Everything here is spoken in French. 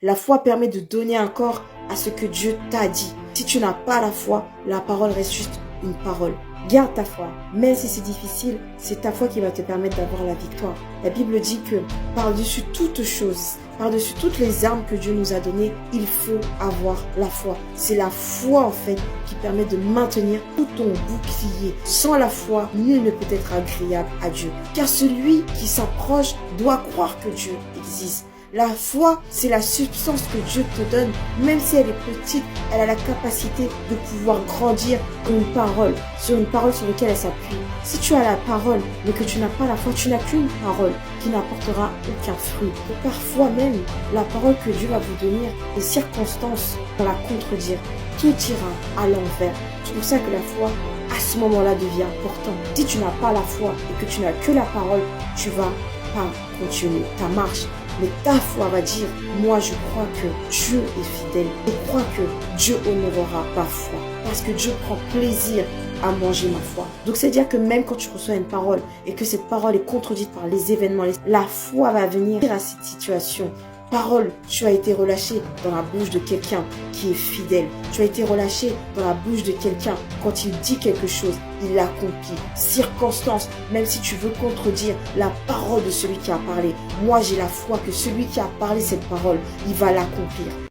La foi permet de donner un corps à ce que Dieu t'a dit. Si tu n'as pas la foi, la parole reste juste une parole. Garde ta foi. Même si c'est difficile, c'est ta foi qui va te permettre d'avoir la victoire. La Bible dit que par-dessus toutes choses, par-dessus toutes les armes que Dieu nous a données, il faut avoir la foi. C'est la foi en fait qui permet de maintenir tout ton bouclier. Sans la foi, nul ne peut être agréable à Dieu. Car celui qui s'approche doit croire que Dieu existe. La foi, c'est la substance que Dieu te donne. Même si elle est petite, elle a la capacité de pouvoir grandir sur une parole sur laquelle elle s'appuie. Si tu as la parole, mais que tu n'as pas la foi, tu n'as qu'une parole qui n'apportera aucun fruit. Et parfois même, la parole que Dieu va vous donner, les circonstances vont la contredire. Tout ira à l'envers. C'est pour ça que la foi, à ce moment-là, devient importante. Si tu n'as pas la foi et que tu n'as que la parole, tu vas pas continuer ta marche. Mais ta foi va dire, moi je crois que Dieu est fidèle. Je crois que Dieu honorera ma foi. Parce que Dieu prend plaisir à manger ma foi. Donc c'est-à-dire que même quand tu reçois une parole et que cette parole est contredite par les événements, la foi va venir à cette situation. Parole, tu as été relâché dans la bouche de quelqu'un qui est fidèle. Tu as été relâché dans la bouche de quelqu'un. Quand il dit quelque chose, il l'accomplit. Circonstance, même si tu veux contredire la parole de celui qui a parlé. Moi, j'ai la foi que celui qui a parlé cette parole, il va l'accomplir.